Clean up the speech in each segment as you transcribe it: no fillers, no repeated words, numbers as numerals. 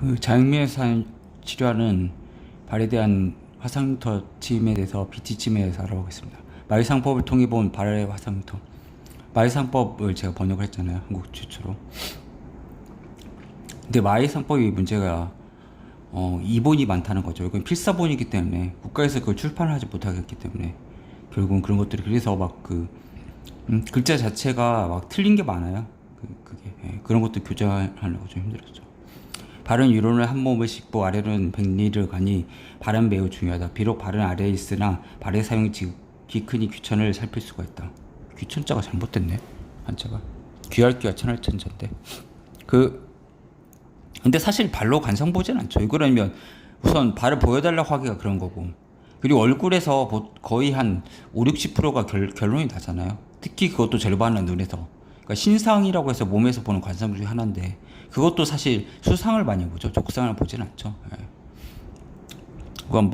그 자연미에서 치료하는 발에 대한 화상흉터 침에 대해서 BT 침에 대해서 알아보겠습니다. 마취상법을 통해 본 발의 화상흉터. 마취상법을 제가 번역을 했잖아요, 한국 최초로. 근데 마취상법이 문제가 이본이 많다는 거죠. 이건 필사본이기 때문에 국가에서 그걸 출판을 하지 못하겠기 때문에 결국은 그런 것들이, 그래서 막 글자 자체가 막 틀린 게 많아요. 그런 것도 교정하려고 좀 힘들었죠. 발은 위로는 한 몸을 씻고 아래로는 백리를 가니 발은 매우 중요하다. 비록 발은 아래에 있으나 발의 사용이 기크니 귀천을 살필 수가 있다. 귀천자가 잘못됐네, 한자가. 귀할 귀가 천할 천자인데. 근데 사실 발로 관상 보진 않죠. 그러면 우선 발을 보여달라고 하기가 그런 거고, 그리고 얼굴에서 거의 한 50~60%가 결론이 나잖아요. 특히 그것도 절반은 눈에서. 그러니까 신상이라고 해서 몸에서 보는 관상 중에 하나인데, 그것도 사실 수상을 많이 보죠. 족상을 보진 않죠. 그건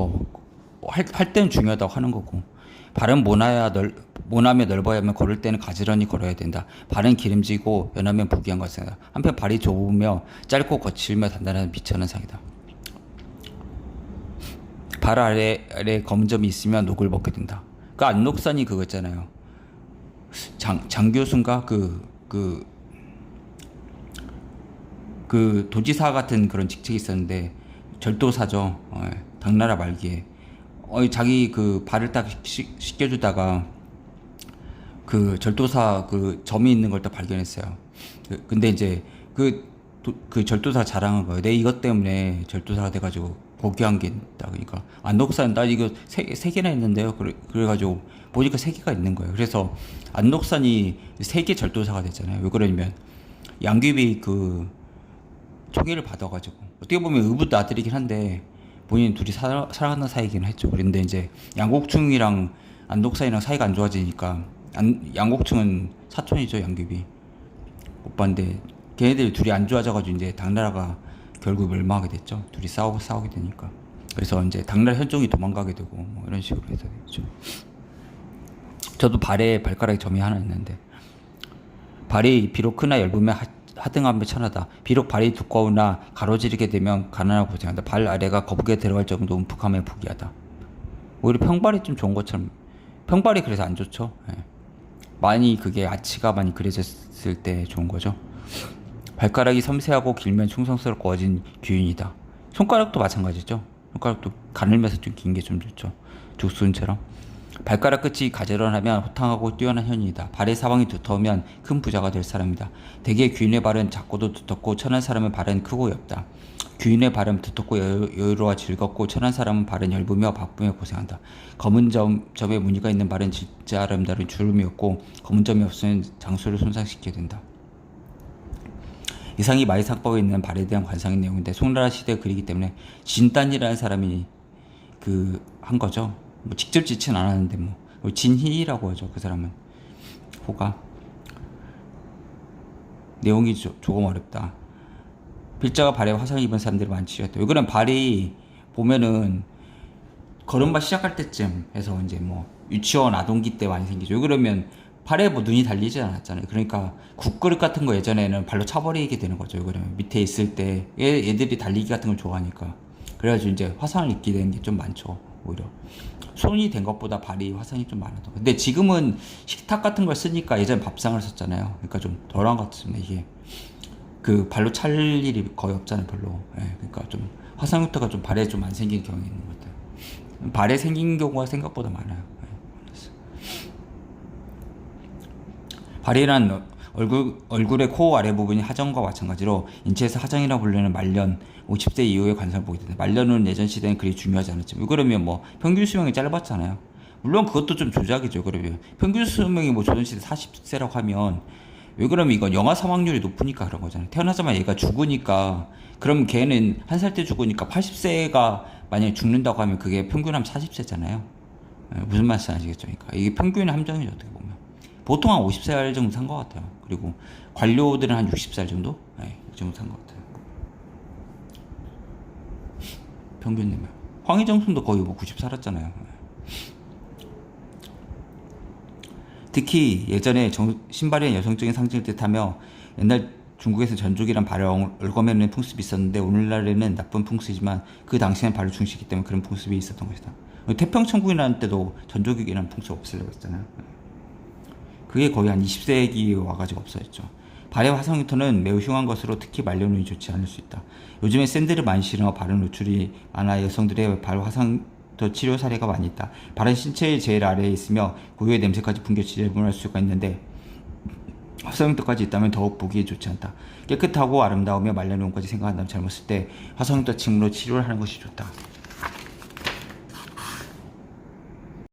할 때는 중요하다고 하는 거고, 발은 모나며 넓어야 하면 걸을 때는 가지런히 걸어야 된다. 발은 기름지고 연하면 부귀한 것이다. 한편 발이 좁으며 짧고 거칠며 단단한 비천한 상이다. 발 아래에 검은 점이 있으면 녹을 먹게 된다. 그 안록산이 그거 있잖아요. 장 교수인가? 그 도지사 같은 그런 직책이 있었는데, 절도사죠. 당나라 말기에. 자기 그 발을 딱 씻겨주다가 그 절도사 그 점이 있는 걸 딱 발견했어요. 근데 이제 그 절도사 자랑한 거예요. 내 이것 때문에 절도사가 돼가지고 복귀한 게 있다. 그러니까 안독산 나 이거 세 개나 있는데요. 그래가지고 보니까 세 개가 있는 거예요. 그래서 안독산이 세계 절도사가 됐잖아요. 왜 그러냐면 양귀비 그 총애를 받아가지고, 어떻게 보면 의붓 아들이긴 한데 본인 둘이 살아가는 사이긴 했죠. 그런데 이제 양곡충이랑 안독산이랑 사이가 안 좋아지니까, 양곡충은 사촌이죠, 양귀비 오빠인데, 걔네들이 둘이 안 좋아져가지고 이제 당나라가 결국 멸망하게 됐죠. 둘이 싸우게 되니까. 그래서 이제 당나라 현종이 도망가게 되고 뭐 이런 식으로 해서 됐죠. 저도 발에 발가락에 점이 하나 있는데, 발이 비록 크나 얇으면 하등하며 천하다. 비록 발이 두꺼우나 가로지르게 되면 가난하고 고생한다. 발 아래가 거북에 들어갈 정도 움푹하며 부귀하다. 오히려 평발이 좀 좋은 것처럼. 평발이 그래서 안 좋죠. 많이 그게 아치가 많이 그려졌을 때 좋은 거죠. 발가락이 섬세하고 길면 충성스럽고 어진 귀인이다. 손가락도 마찬가지죠. 손가락도 가늘면서 좀 긴 게 좀 좋죠. 죽순처럼. 발가락 끝이 가지런하면 호탕하고 뛰어난 현인이다. 발의 사방이 두터우면 큰 부자가 될 사람이다. 대개 귀인의 발은 작고도 두텁고 천한 사람의 발은 크고 엷다. 귀인의 발은 두텁고 여유로워 즐겁고 천한 사람은 발은 얇으며 바쁘며 고생한다. 검은 점에 무늬가 있는 발은 진짜 아름다운 주름이 없고, 검은 점이 없으면 장수를 손상시키게 된다. 이상이 마취상법에 있는 발에 대한 관상의 내용인데, 송나라 시대에 그리기 때문에 진단이라는 사람이 한 거죠. 뭐 직접 짓진 않았는데 진희라고 하죠. 그 사람은 호가. 내용이 조금 어렵다. 필자가 발에 화상을 입은 사람들이 많지. 왜 그러면 발이 보면은 걸음마 시작할 때쯤 해서 이제 유치원 아동기 때 많이 생기죠. 왜 그러면 발에 눈이 달리지 않았잖아요. 그러니까 국그릇 같은 거 예전에는 발로 차버리게 되는 거죠. 왜 그러면 밑에 있을 때 얘들이 달리기 같은 걸 좋아하니까. 그래가지고 이제 화상을 입게 되는 게 좀 많죠. 오히려 손이 된 것보다 발이 화상이 좀 많아도. 근데 지금은 식탁 같은 걸 쓰니까, 예전에 밥상을 썼잖아요. 그러니까 좀 덜한 것 같습니다. 이게 발로 찰 일이 거의 없잖아요, 별로. 그러니까 좀 화상흉터가 좀 발에 좀 안 생기는 경향이 있는 것 같아요. 발에 생긴 경우가 생각보다 많아요. 발이란 얼굴의 코 아래 부분이 하정과 마찬가지로 인체에서 하정이라고 불리는 말년, 50세 이후의 관상을 보게 된다. 말년은 예전 시대는 그리 중요하지 않았지만, 그러면 평균 수명이 짧았잖아요. 물론 그것도 좀 조작이죠. 그러면 평균 수명이 조선시대 40세라고 하면, 왜 그러면 이건 영아 사망률이 높으니까 그런 거잖아요. 태어나자마자 얘가 죽으니까, 그럼 걔는 한 살 때 죽으니까 80세가 만약에 죽는다고 하면 그게 평균 하면 40세잖아요. 무슨 말인지 아시겠죠? 그러니까 이게 평균의 함정이죠, 어떻게 보면. 보통 한 50살 정도 산 것 같아요. 그리고 관료들은 한 60살 정도? 이 정도 산 것 같아요. 평균이면. 황희정순도 거의 90 살았잖아요. 특히 예전에 신발이 여성적인 상징을 뜻하며, 옛날 중국에서 전족이란 발을 얽어매는 풍습이 있었는데 오늘날에는 나쁜 풍습이지만 그 당시에는 발을 중시했기 때문에 그런 풍습이 있었던 것이다. 태평천국이라는 때도 전족이라는 풍습 없으려고 했잖아요. 그게 거의 한 20세기 와가지고 없어졌죠. 발의 화상 흉터는 매우 흉한 것으로 특히 말년운이 좋지 않을 수 있다. 요즘에 샌들을 많이 실어 발은 노출이 많아 여성들의 발 화상터 치료 사례가 많이 있다. 발은 신체의 제일 아래에 있으며 고유의 냄새까지 풍겨 지저분할 수가 있는데 화상 흉터까지 있다면 더욱 보기에 좋지 않다. 깨끗하고 아름다우며 말년운까지 생각한다면 젊었을 때 화상 흉터 침으로 치료를 하는 것이 좋다.